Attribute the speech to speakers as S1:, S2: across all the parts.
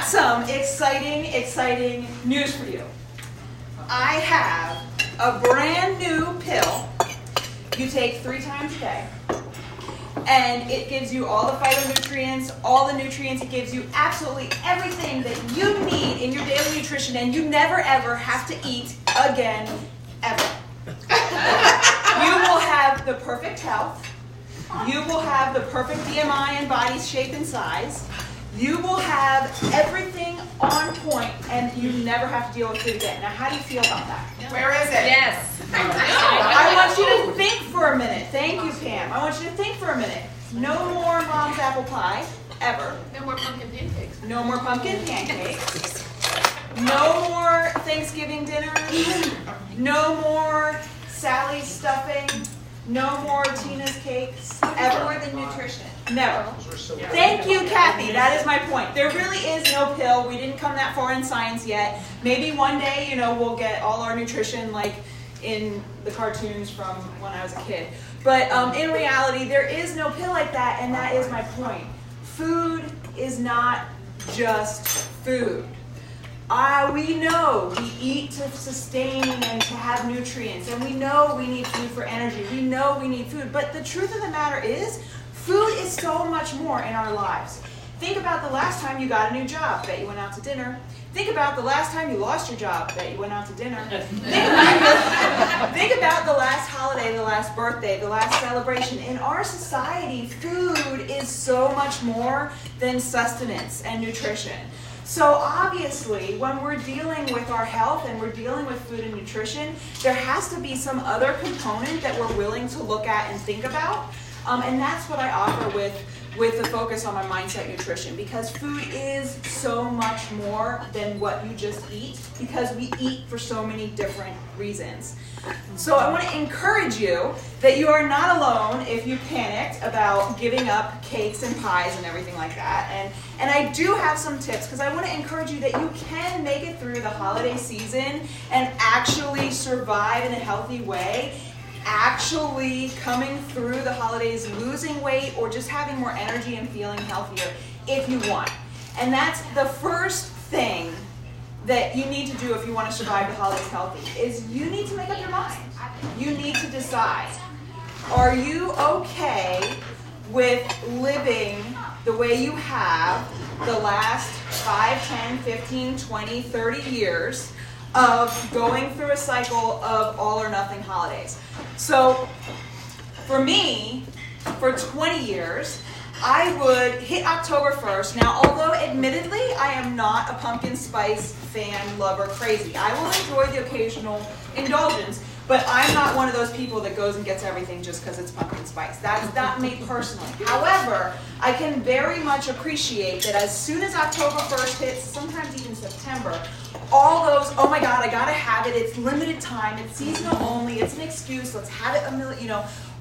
S1: got some exciting news for you. I have a brand new pill you take 3 times a day. And it gives you all the phytonutrients, all the nutrients. It gives you absolutely everything that you need in your daily nutrition, and you never ever have to eat again, ever. You will have the perfect health. You will have the perfect BMI and body shape and size. You will have everything on point, and you never have to deal with food again. Now, how do you feel about that?
S2: Where is it?
S3: Yes.
S1: I want you to think for a minute. Thank you, Pam. I want you to think for a minute. No more mom's apple pie, ever.
S2: No more pumpkin pancakes.
S1: No more pumpkin pancakes. No more Thanksgiving dinners. No more Sally's stuffing. No more Tina's cakes, ever.
S2: More than nutrition.
S1: Never. Thank you, Kathy. That is my point. There really is no pill. We didn't come that far in science yet. Maybe one day, we'll get all our nutrition like in the cartoons from when I was a kid. But in reality, there is no pill like that, and that is my point. Food is not just food. We know we eat to sustain and to have nutrients, and we know we need food for energy. We know we need food, but the truth of the matter is, food is so much more in our lives. Think about the last time you got a new job, bet you went out to dinner. Think about the last time you lost your job, bet you went out to dinner. Think about the last holiday, the last birthday, the last celebration. In our society, food is so much more than sustenance and nutrition. So obviously, when we're dealing with our health and we're dealing with food and nutrition, there has to be some other component that we're willing to look at and think about. And that's what I offer with the focus on my mindset nutrition, because food is so much more than what you just eat, because we eat for so many different reasons. So I want to encourage you that you are not alone if you panicked about giving up cakes and pies and everything like that. And I do have some tips, because I want to encourage you that you can make it through the holiday season and actually survive in a healthy way, actually coming through the holidays, losing weight, or just having more energy and feeling healthier if you want. And that's the first thing that you need to do if you want to survive the holidays healthy, is you need to make up your mind. You need to decide, are you okay with living the way you have the last 5, 10, 15, 20, 30 years of going through a cycle of all or nothing holidays? So for me, for 20 years, I would hit October 1st. Now, although admittedly I am not a pumpkin spice fan, lover, crazy, I will enjoy the occasional indulgence, but I'm not one of those people that goes and gets everything just because it's pumpkin spice. That is not me personally. However, I can very much appreciate that as soon as October 1st hits, sometimes even September, all those, oh my God, I gotta have it, it's limited time, it's seasonal only, it's an excuse, let's have it a million,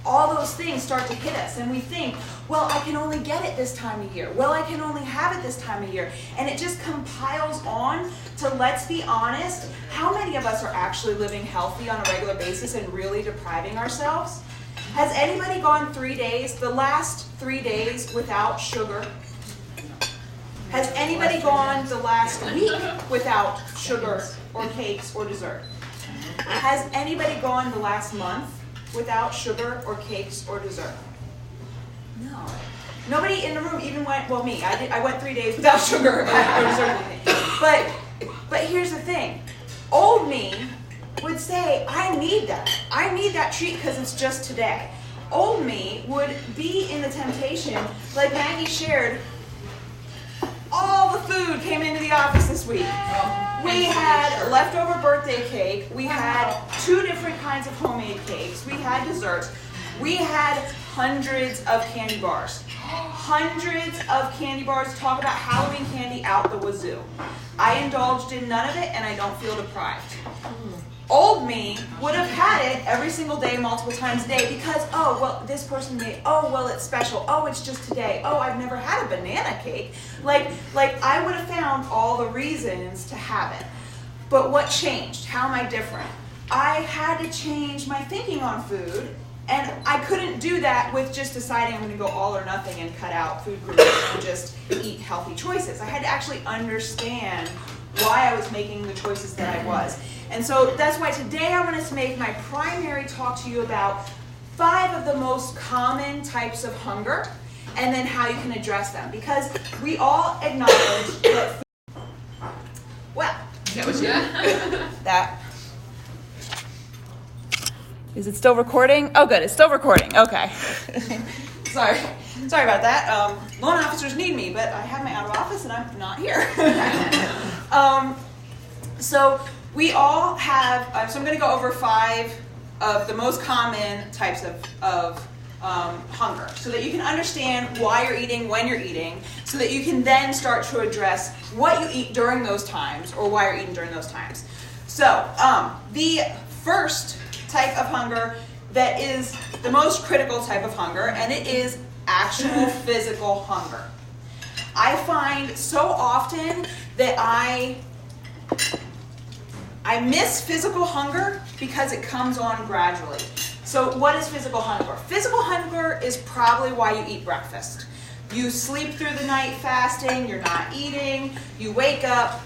S1: all those things start to hit us, and we think, well, I can only get it this time of year. Well, I can only have it this time of year. And it just compiles on to, let's be honest, how many of us are actually living healthy on a regular basis and really depriving ourselves? Has anybody gone 3 days, the last 3 days, without sugar? Has anybody gone the last week without sugar or cakes or dessert? Has anybody gone the last month without sugar or cakes or dessert? No. Nobody in the room even went, well, me. I went 3 days without sugar or dessert. But here's the thing. Old me would say, I need that. I need that treat because it's just today. Old me would be in the temptation, like Maggie shared, all the food came into the office this week. We had leftover birthday cake. We had 2 different kinds of homemade cakes. We had desserts. We had hundreds of candy bars. Hundreds of candy bars. Talk about Halloween candy out the wazoo. I indulged in none of it, and I don't feel deprived. Old me would have had it every single day, multiple times a day, because, oh, well, this person made, oh, well, it's special, oh, it's just today, oh, I've never had a banana cake. Like I would have found all the reasons to have it. But what changed? How am I different? I had to change my thinking on food And I couldn't do that with just deciding I'm going to go all or nothing and cut out food groups and just eat healthy choices. I had to actually understand why I was making the choices that I was. And so that's why today I wanted to make my primary talk to you about 5 of the most common types of hunger and then how you can address them. Because we all acknowledge that food, well,
S2: That was you.
S1: that. Is it still recording? Oh, good. It's still recording. Okay. Sorry about that. Loan officers need me, but I have my out of office and I'm not here. So we all have, so I'm going to go over 5 of the most common types of hunger so that you can understand why you're eating, when you're eating, so that you can then start to address what you eat during those times or why you're eating during those times. So the first type of hunger that is the most critical type of hunger, and it is actual physical hunger. I find so often that I miss physical hunger because it comes on gradually. So what is physical hunger? Physical hunger is probably why you eat breakfast. You sleep through the night fasting, you're not eating, you wake up,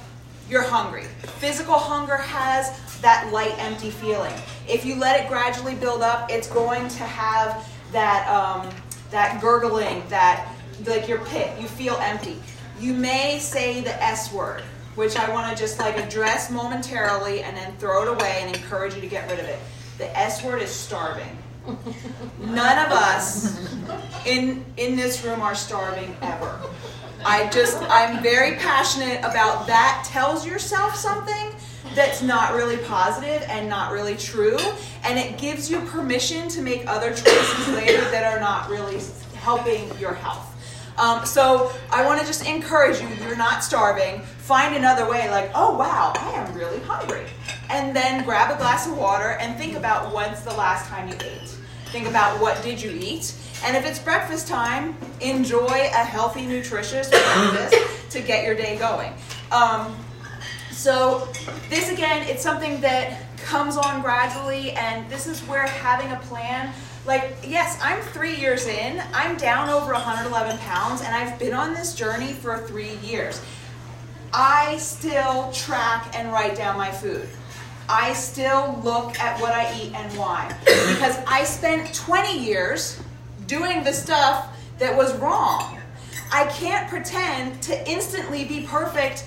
S1: you're hungry. Physical hunger has that light, empty feeling. If you let it gradually build up, it's going to have that gurgling, that like your pit, you feel empty. You may say the S word, which I want to just like address momentarily and then throw it away and encourage you to get rid of it. The S word is starving. None of us in this room are starving ever. I'm very passionate about that. Tells yourself something that's not really positive and not really true, and it gives you permission to make other choices later that are not really helping your health. So I want to just encourage you, you're not starving. Find another way, like, oh wow, I am really hungry. And then grab a glass of water and think about when's the last time you ate. Think about what did you eat. And if it's breakfast time, enjoy a healthy, nutritious breakfast to get your day going. So this again, it's something that comes on gradually, and this is where having a plan, like, yes, I'm 3 years in, I'm down over 111 pounds, and I've been on this journey for 3 years. I still track and write down my food. I still look at what I eat and why. Because I spent 20 years doing the stuff that was wrong. I can't pretend to instantly be perfect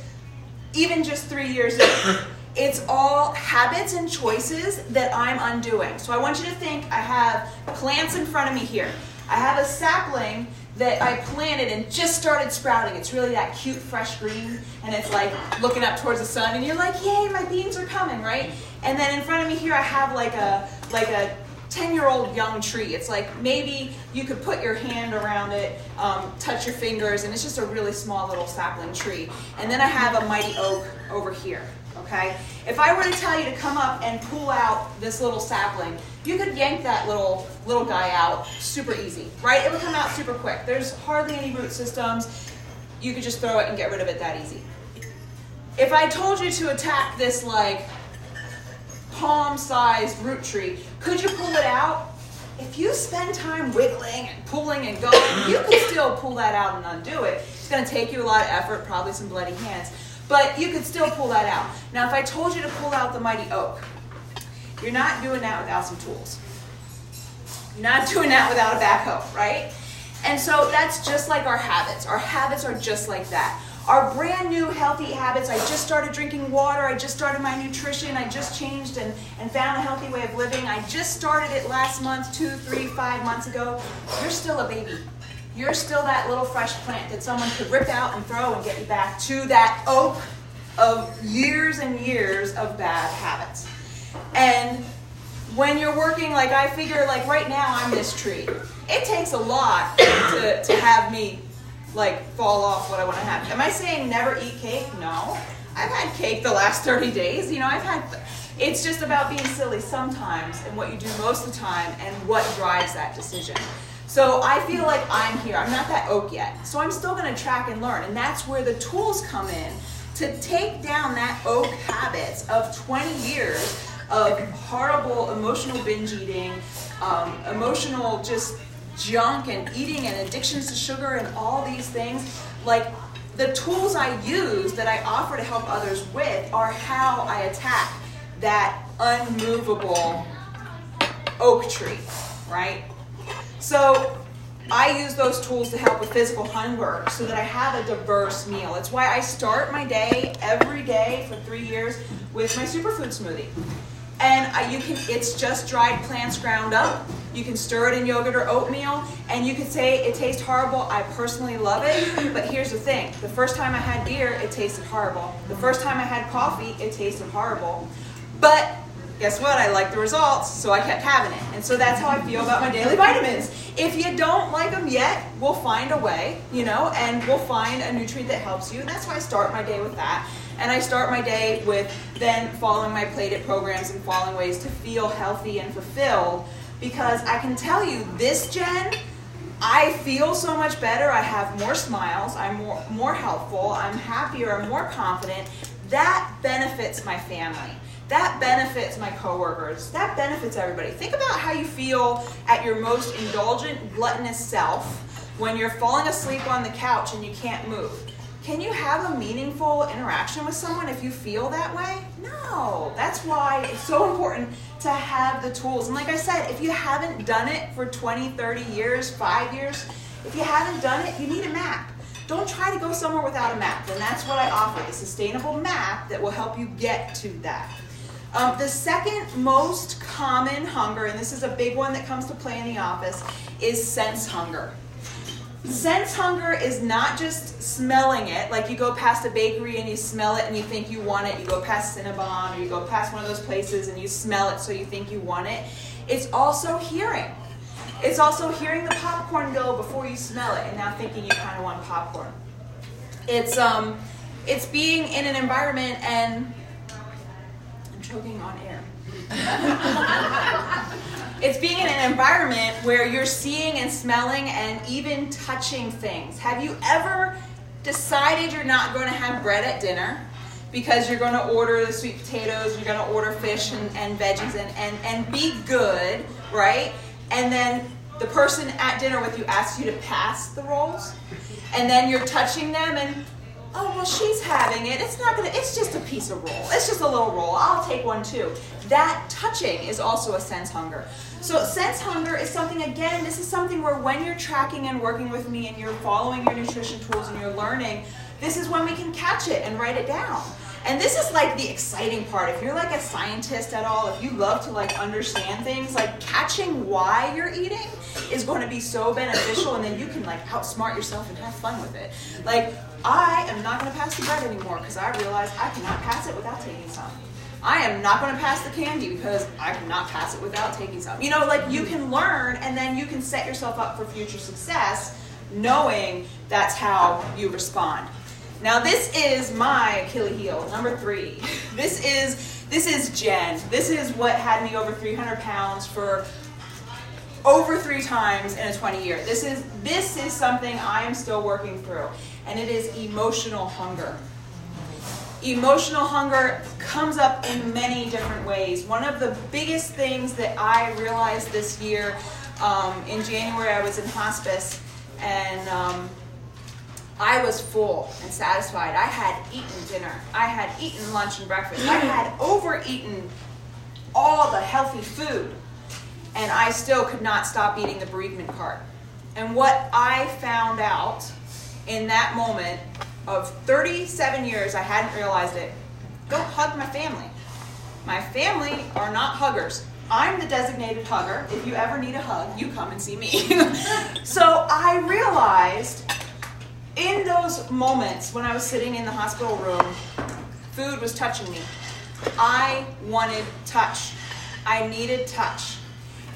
S1: even just 3 years in. It's all habits and choices that I'm undoing. So I want you to think I have plants in front of me here. I have a sapling that I planted and just started sprouting. It's really that cute fresh green, and it's like looking up towards the sun, and you're like, yay, my beans are coming, right? And then in front of me here I have like a 10-year-old young tree. It's like maybe you could put your hand around it, touch your fingers, and it's just a really small little sapling tree. And then I have a mighty oak over here, okay? If I were to tell you to come up and pull out this little sapling, you could yank that little guy out super easy, right? It would come out super quick. There's hardly any root systems. You could just throw it and get rid of it that easy. If I told you to attack this like palm-sized root tree, could you pull it out? If you spend time wiggling and pulling and going, you can still pull that out and undo it. It's going to take you a lot of effort, probably some bloody hands, but you could still pull that out. Now, if I told you to pull out the mighty oak, you're not doing that without some tools. You're not doing that without a backhoe, right? And so that's just like our habits. Our habits are just like that. Our brand new healthy habits, I just started drinking water, I just started my nutrition, I just changed and found a healthy way of living, I just started it last month, 2, 3, 5 months ago. You're still a baby. You're still that little fresh plant that someone could rip out and throw and get you back to that oak of years and years of bad habits. And when you're working, like I figure, like right now I'm this tree. It takes a lot to have me like fall off what I want to have. Am I saying never eat cake? No. I've had cake the last 30 days. It's just about being silly sometimes and what you do most of the time and what drives that decision. So I feel like I'm here. I'm not that oak yet. So I'm still going to track and learn. And that's where the tools come in to take down that oak habits of 20 years of horrible emotional binge eating, emotional just junk and eating and addictions to sugar and all these things, like the tools I use that I offer to help others with are how I attack that unmovable oak tree, right? So I use those tools to help with physical hunger so that I have a diverse meal. It's why I start my day every day for 3 years with my superfood smoothie. And it's just dried plants ground up. You can stir it in yogurt or oatmeal, and you could say it tastes horrible. I personally love it, but here's the thing. The first time I had beer, it tasted horrible. The first time I had coffee, it tasted horrible. But guess what? I liked the results, so I kept having it. And so that's how I feel about my daily vitamins. If you don't like them yet, we'll find a way, and we'll find a nutrient that helps you. And that's why I start my day with that. And I start my day with then following my plated programs and following ways to feel healthy and fulfilled. Because I can tell you, this Jen, I feel so much better. I have more smiles. I'm more helpful. I'm happier. I'm more confident. That benefits my family. That benefits my coworkers. That benefits everybody. Think about how you feel at your most indulgent, gluttonous self when you're falling asleep on the couch and you can't move. Can you have a meaningful interaction with someone if you feel that way? No. That's why it's so important to have the tools. And like I said, if you haven't done it for 20, 30 years, 5 years, if you haven't done it, you need a map. Don't try to go somewhere without a map. And that's what I offer, the sustainable map that will help you get to that. The second most common hunger, and this is a big one that comes to play in the office, is sense hunger. Sense hunger is not just smelling it, like you go past a bakery and you smell it and you think you want it. You go past Cinnabon or you go past one of those places and you smell it so you think you want it. It's also hearing. It's also hearing the popcorn go before you smell it and now thinking you kind of want popcorn. It's being in an environment and I'm choking on air. It's being in an environment where you're seeing and smelling and even touching things. Have you ever decided you're not going to have bread at dinner because you're going to order the sweet potatoes, you're going to order fish and veggies and be good, right? And then the person at dinner with you asks you to pass the rolls, and then you're touching them and, oh, well, she's having it. It's just a piece of roll. It's just a little roll. I'll take one too. That touching is also a sense hunger. So sense hunger is something, again, this is something where when you're tracking and working with me and you're following your nutrition tools and you're learning, this is when we can catch it and write it down. And this is like the exciting part. If you're like a scientist at all, if you love to like understand things, like catching why you're eating is going to be so beneficial, and then you can like outsmart yourself and have fun with it. Like, I am not going to pass the bread anymore because I realize I cannot pass it without taking some. I am not going to pass the candy because I cannot pass it without taking some. Like you can learn and then you can set yourself up for future success knowing that's how you respond. Now this is my Achilles heel, number 3. This is Jen. This is what had me over 300 pounds for over 3 times in a 20-year. This is something I am still working through, and it is emotional hunger. Emotional hunger comes up in many different ways. One of the biggest things that I realized this year, in January I was in hospice, and I was full and satisfied. I had eaten dinner. I had eaten lunch and breakfast. I had overeaten all the healthy food, and I still could not stop eating the bereavement cart. And what I found out in that moment of 37 years, I hadn't realized it. Don't hug my family. My family are not huggers. I'm the designated hugger. If you ever need a hug, you come and see me. So I realized in those moments when I was sitting in the hospital room, food was touching me. I wanted touch. I needed touch.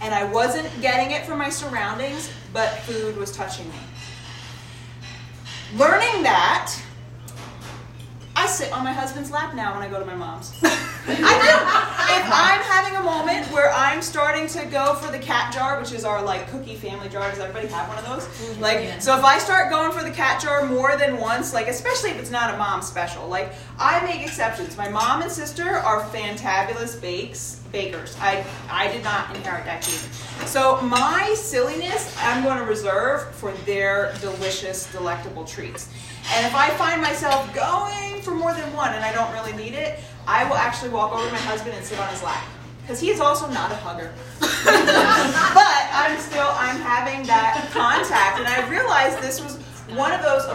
S1: And I wasn't getting it from my surroundings, but food was touching me. Learning that, I sit on my husband's lap now when I go to my mom's. I do. I'm having a moment where I'm starting to go for the cat jar, which is our like cookie family jar. Does everybody have one of those? Like, so if I start going for the cat jar more than once, like especially if it's not a mom special, like I make exceptions. My mom and sister are fantabulous bakers. I did not inherit that gene. So my silliness, I'm going to reserve for their delicious, delectable treats. And if I find myself going for more than one and I don't really need it, I will actually walk over to my husband and sit on his lap. Because he is also not a hugger. But I'm having that contact. And I realized this is one of those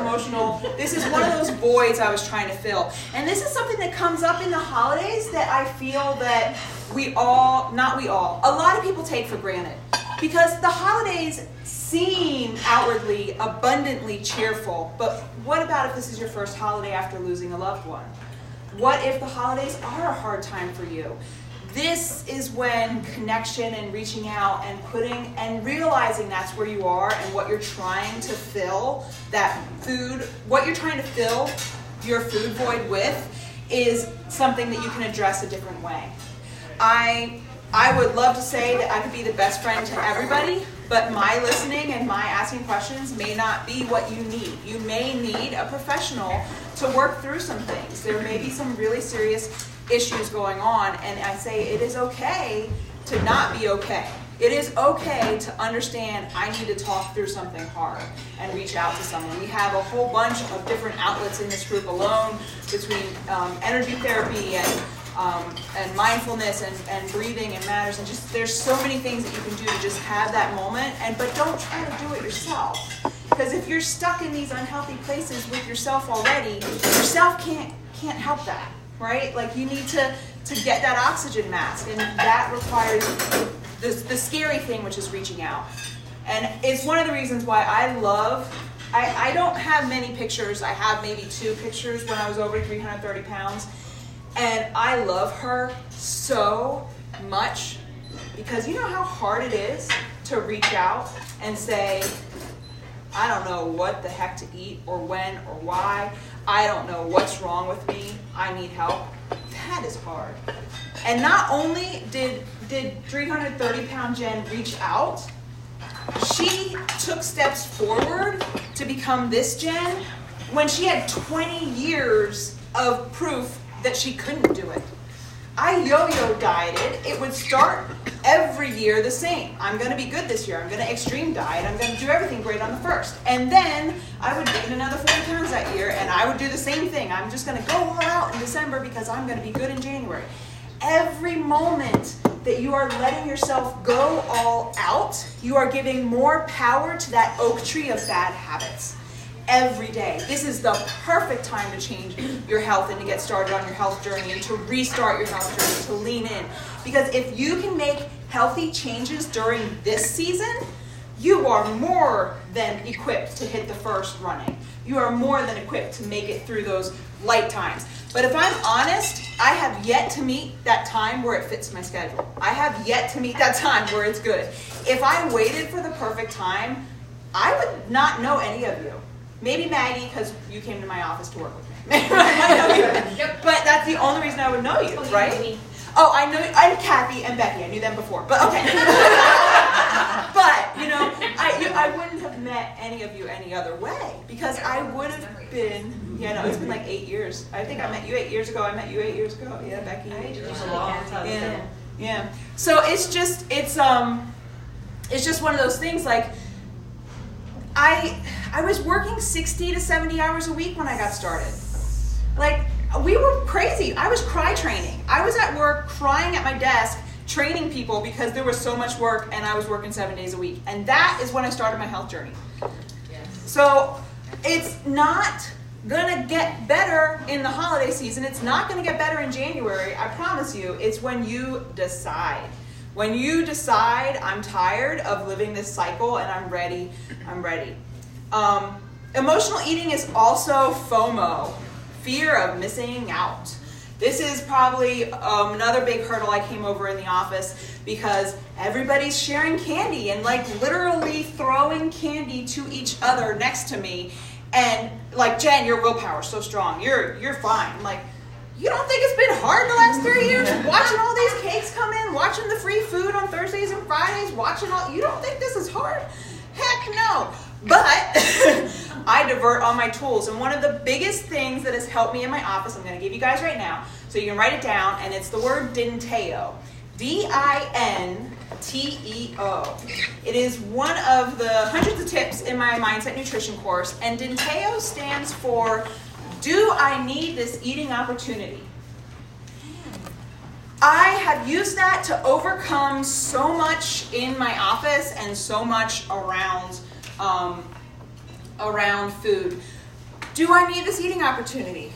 S1: voids I was trying to fill. And this is something that comes up in the holidays that I feel that a lot of people take for granted. Because the holidays seem outwardly abundantly cheerful, but what about if this is your first holiday after losing a loved one? What if the holidays are a hard time for you? This is when connection and reaching out and realizing that's where you are and what you're trying to fill your food void with is something that you can address a different way. I would love to say that I could be the best friend to everybody, but my listening and my asking questions may not be what you need. You may need a professional to work through some things. There may be some really serious issues going on, and I say it is okay to not be okay. It is okay to understand I need to talk through something hard and reach out to someone. We have a whole bunch of different outlets in this group alone, between energy therapy and mindfulness and breathing and matters, and just there's so many things that you can do to just have that moment, but don't try to do it yourself. Because if you're stuck in these unhealthy places with yourself already, yourself can't help that, right? Like you need to get that oxygen mask, and that requires the scary thing, which is reaching out. And it's one of the reasons why I don't have many pictures. I have maybe 2 pictures when I was over 330 pounds. And I love her so much because you know how hard it is to reach out and say, I don't know what the heck to eat or when or why. I don't know what's wrong with me. I need help. That is hard. And not only did 330-pound Jen reach out, she took steps forward to become this Jen when she had 20 years of proof that she couldn't do it. I yo-yo dieted. It would start every year the same. I'm going to be good this year. I'm going to extreme diet. I'm going to do everything great on the first. And then I would gain another 40 pounds that year, and I would do the same thing. I'm just going to go all out in December because I'm going to be good in January. Every moment that you are letting yourself go all out, you are giving more power to that oak tree of bad habits. Every day. This is the perfect time to change your health and to get started on your health journey and to restart your health journey, to lean in. Because if you can make healthy changes during this season, you are more than equipped to hit the first running. You are more than equipped to make it through those light times. But if I'm honest, I have yet to meet that time where it fits my schedule. I have yet to meet that time where it's good. If I waited for the perfect time, I would not know any of you. Maybe Maggie, because you came to my office to work with me. I know you. But that's the only reason I would know you, right? Oh, I know. I'm Kathy and Becky. I knew them before, but okay. But I wouldn't have met any of you any other way because I would have been. Yeah, no, it's been like 8 years. I think I met you 8 years ago. I met you 8 years ago. Yeah, Becky. Yeah. So it's just one of those things like. I was working 60 to 70 hours a week when I got started. Like, we were crazy. I was cry training. I was at work crying at my desk, training people because there was so much work and I was working 7 days a week. And that is when I started my health journey. Yes. So it's not gonna get better in the holiday season. It's not gonna get better in January. I promise you. It's when you decide. When you decide, I'm tired of living this cycle and I'm ready, I'm ready. Emotional eating is also FOMO, fear of missing out. This is probably another big hurdle I came over in the office because everybody's sharing candy and like literally throwing candy to each other next to me. And like, Jen, your willpower's so strong. You're fine. I'm like, You don't think it's been hard the last 3 years? Watching all these cakes come in, watching the free food on Thursdays and Fridays, you don't think this is hard? Heck no. But I divert all my tools. And one of the biggest things that has helped me in my office, I'm going to give you guys right now, so you can write it down, and it's the word Dinteo. D-I-N-T-E-O. It is one of the hundreds of tips in my Mindset Nutrition course, and Dinteo stands for, do I need this eating opportunity? I have used that to overcome so much in my office and so much around food. Do I need this eating opportunity?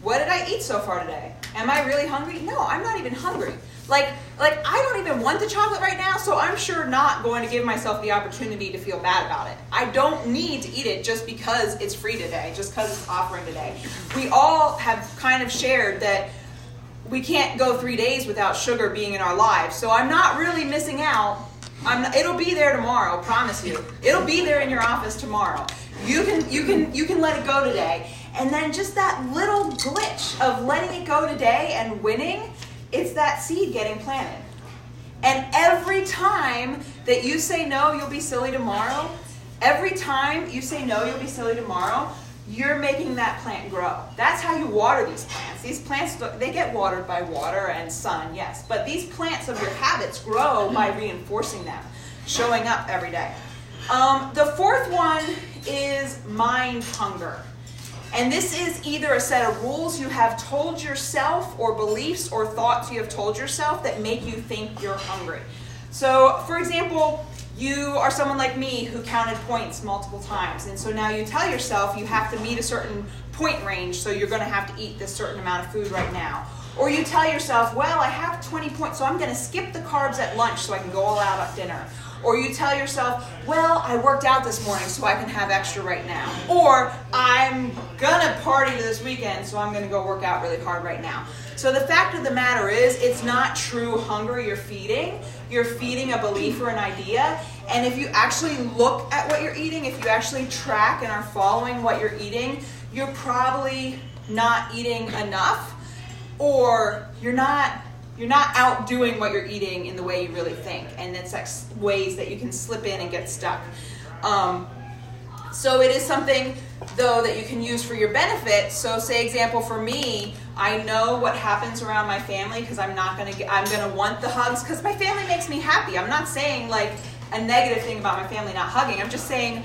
S1: What did I eat so far today? Am I really hungry? No, I'm not even hungry. Like I don't even want the chocolate right now, so I'm sure not going to give myself the opportunity to feel bad about it. I don't need to eat it just because it's free today, just because it's offering today. We all have kind of shared that we can't go 3 days without sugar being in our lives, so I'm not really missing out. It'll be there tomorrow, promise you. It'll be there in your office tomorrow. You can let it go today. And then just that little glitch of letting it go today and winning, it's that seed getting planted. And every time that you say no, you'll be silly tomorrow, every time you say no, you'll be silly tomorrow, you're making that plant grow. That's how you water these plants. These plants, they get watered by water and sun, yes. But these plants of your habits grow by reinforcing them, showing up every day. The fourth one is mind hunger. And this is either a set of rules you have told yourself or beliefs or thoughts you have told yourself that make you think you're hungry. So, for example, you are someone like me who counted points multiple times. And so now you tell yourself you have to meet a certain point range, so you're going to have to eat this certain amount of food right now. Or you tell yourself, well, I have 20 points, so I'm going to skip the carbs at lunch so I can go all out at dinner. Or you tell yourself, well, I worked out this morning so I can have extra right now. Or I'm gonna party this weekend so I'm gonna go work out really hard right now. So the fact of the matter is, it's not true hunger you're feeding. You're feeding a belief or an idea. And if you actually look at what you're eating, if you actually track and are following what you're eating, you're probably not eating enough, or you're not outdoing what you're eating in the way you really think, and it's like ways that you can slip in and get stuck. So it is something, though, that you can use for your benefit. So say, example, for me, I know what happens around my family because I'm gonna want the hugs because my family makes me happy. I'm not saying like a negative thing about my family not hugging. I'm just saying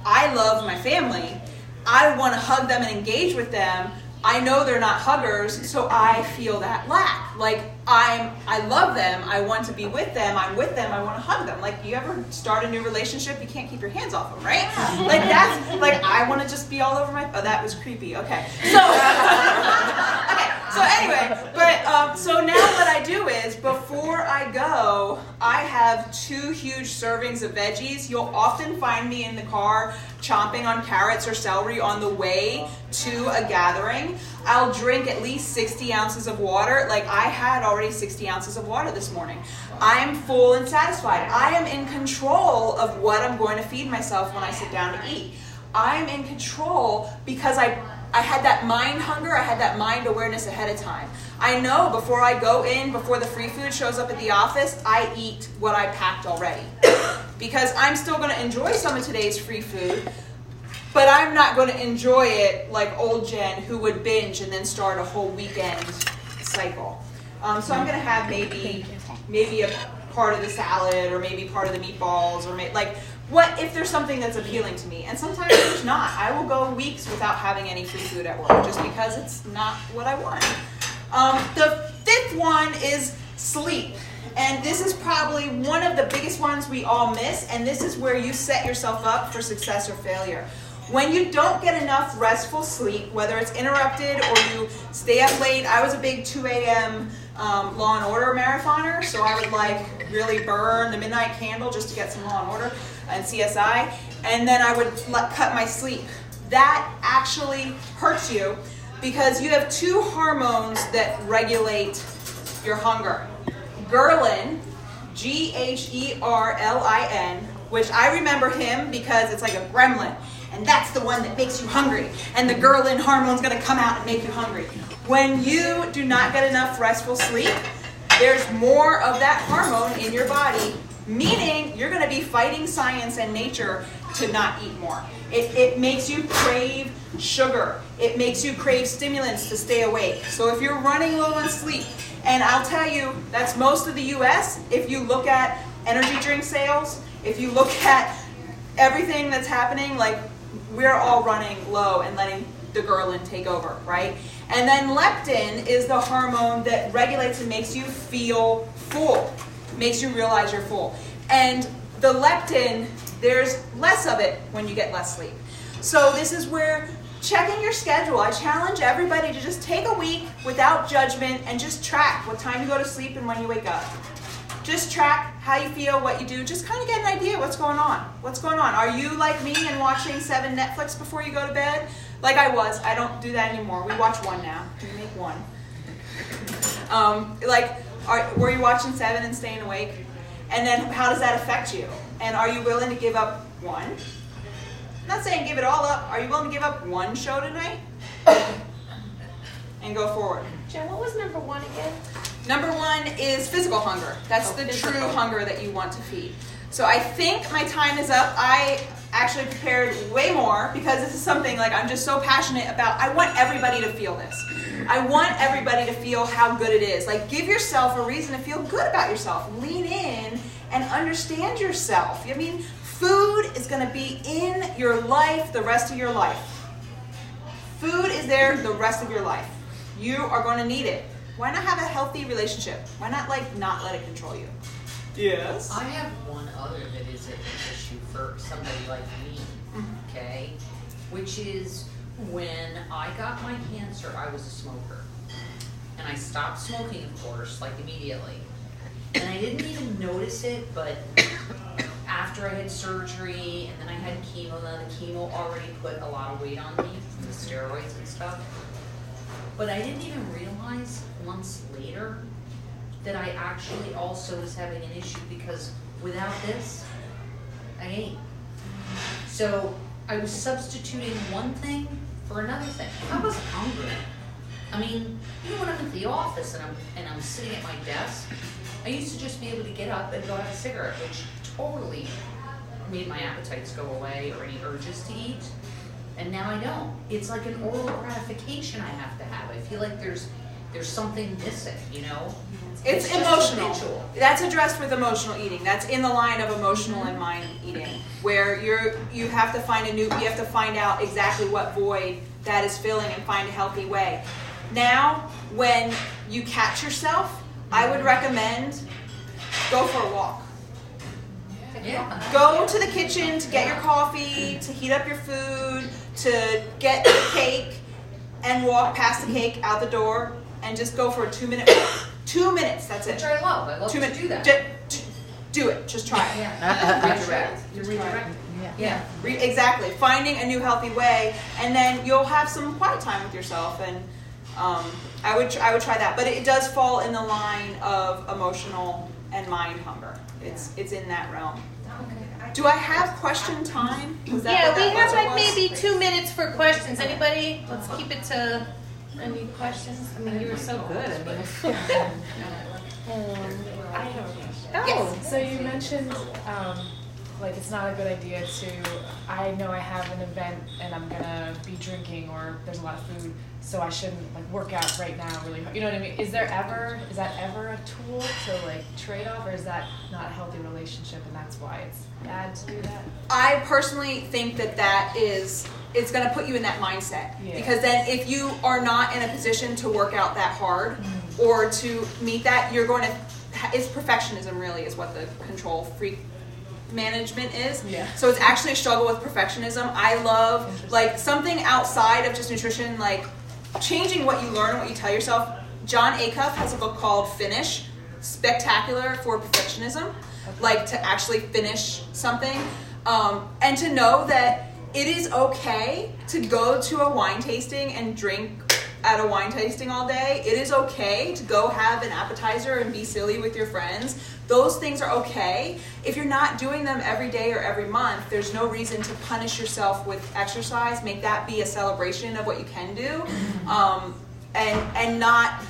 S1: I love my family. I want to hug them and engage with them. I know they're not huggers, so I feel that lack. Like I love them, I want to be with them, I'm with them, I want to hug them. Like, you ever start a new relationship, you can't keep your hands off them, right? Like that's, like I want to just be all over oh, that was creepy, okay. So, so anyway, but so now what I do is, before I go, I have 2 huge servings of veggies. You'll often find me in the car chomping on carrots or celery on the way to a gathering. I'll drink at least 60 ounces of water. Like, I had already 60 ounces of water this morning. I am full and satisfied. I am in control of what I'm going to feed myself when I sit down to eat. I'm in control because I had that mind hunger, I had that mind awareness ahead of time. I know before I go in, before the free food shows up at the office, I eat what I packed already. Because I'm still going to enjoy some of today's free food, but I'm not going to enjoy it like old Jen, who would binge and then start a whole weekend cycle. So I'm going to have maybe a part of the salad, or maybe part of the meatballs, or what if there's something that's appealing to me. And sometimes there's not. I will go weeks without having any free food at work just because it's not what I want. The 5th one is sleep. And this is probably one of the biggest ones we all miss, and this is where you set yourself up for success or failure. When you don't get enough restful sleep, whether it's interrupted or you stay up late. I was a big 2 a.m. Law and Order marathoner, so I would really burn the midnight candle just to get some Law and Order and CSI, and then I would cut my sleep. That actually hurts you because you have 2 hormones that regulate your hunger. Ghrelin, Gherlin, which I remember him because it's like a gremlin, and that's the one that makes you hungry, and the Ghrelin hormone's going to come out and make you hungry. When you do not get enough restful sleep, there's more of that hormone in your body, meaning you're going to be fighting science and nature to not eat more. It makes you crave sugar. It makes you crave stimulants to stay awake. So if you're running low on sleep, and I'll tell you, that's most of the US, if you look at energy drink sales, if you look at everything that's happening, like we're all running low and letting the ghrelin take over, right? And then leptin is the hormone that regulates and makes you feel full, makes you realize you're full. And the leptin, there's less of it when you get less sleep. So this is where checking your schedule. I challenge everybody to just take a week without judgment and just track what time you go to sleep and when you wake up. Just track how you feel, what you do. Just kind of get an idea what's going on. What's going on? Are you like me and watching 7 Netflix before you go to bed? Like I was. I don't do that anymore. We watch 1 now. We make 1. Were you watching 7 and staying awake? And then how does that affect you? And are you willing to give up 1? I'm not saying give it all up. Are you willing to give up 1 show tonight? And go forward.
S2: Jen, what was number 1 again?
S1: Number 1 is physical hunger. That's the true hunger that you want to feed. So I think my time is up. I actually prepared way more because this is something like I'm just so passionate about. I want everybody to feel this. I want everybody to feel how good it is. Like give yourself a reason to feel good about yourself. Lean in and understand yourself. I mean, food is going to be in your life the rest of your life. Food is there the rest of your life. You are going to need it. Why not have a healthy relationship? Why not not let it control you? Yes.
S3: I have one other that is an issue for somebody like me, okay? Which is when I got my cancer, I was a smoker. And I stopped smoking, of course, immediately. And I didn't even notice it, but after I had surgery and then I had chemo, then the chemo already put a lot of weight on me from the steroids and stuff. But I didn't even realize months later that I actually also was having an issue because without this, I ate. So I was substituting one thing for another thing. I wasn't hungry. I mean, when I'm at the office and I'm sitting at my desk, I used to just be able to get up and go have a cigarette, which totally made my appetites go away or any urges to eat. And now I don't. It's like an oral gratification I have to have. I feel like there's something missing,
S1: It's emotional. That's addressed with emotional eating. That's in the line of emotional and mind eating, where you have to find out exactly what void that is filling and find a healthy way. Now, when you catch yourself, I would recommend go for a walk.
S3: Yeah.
S1: Go to the kitchen to get your coffee, to heat up your food, to get the cake, and walk past the cake out the door, and just go for a 2-minute walk. 2 minutes, that's it.
S3: Which I love. I love to do that.
S1: Do it. Just try it.
S3: Yeah. Redirect. Yeah.
S1: Exactly. Finding a new healthy way, and then you'll have some quiet time with yourself. And I would try that. But it does fall in the line of emotional and mind hunger. It's in that realm.
S2: Okay.
S1: Do I have question time? Was that
S2: Yeah,
S1: what
S2: we
S1: that
S2: have
S1: was?
S2: maybe 2 minutes for questions. Anybody? Let's keep it to any questions.
S4: I mean, you were so good. I mean,
S5: I have a question.
S2: Oh,
S5: So you mentioned it's not a good idea I know I have an event and I'm gonna be drinking or there's a lot of food, so I shouldn't work out right now really hard. You know what I mean? Is that ever a tool to trade off, or is that not a healthy relationship and that's why it's bad to do that?
S1: I personally think that it's going to put you in that mindset.
S5: Yeah.
S1: Because then if you are not in a position to work out that hard or to meet that, it's perfectionism really is what the control freak management is.
S5: Yeah.
S1: So it's actually a struggle with perfectionism. I love something outside of just nutrition, changing what you learn and what you tell yourself. John Acuff has a book called Finish, Spectacular for Perfectionism, to actually finish something, and to know that it is okay to go to a wine tasting and drink at a wine tasting all day. It is okay to go have an appetizer and be silly with your friends. Those things are okay. If you're not doing them every day or every month, there's no reason to punish yourself with exercise. Make that be a celebration of what you can do. and not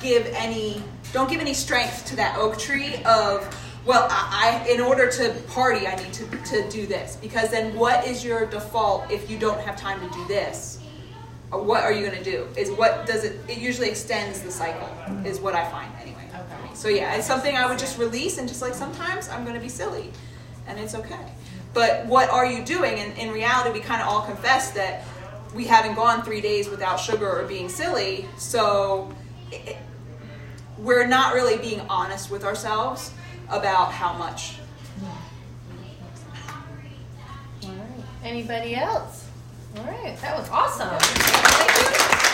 S1: don't give any strength to that oak tree of, well, I in order to party, I need to do this. Because then what is your default if you don't have time to do this? Or what are you going to do? It usually extends the cycle, is what I find anyway.
S5: Okay.
S1: So yeah, it's something I would just release, and just like sometimes I'm going to be silly, and it's okay. But what are you doing? And in reality, we kind of all confess that we haven't gone 3 days without sugar or being silly, so we're not really being honest with ourselves about how much.
S2: Anybody else? All right, that was awesome.
S1: Thank you.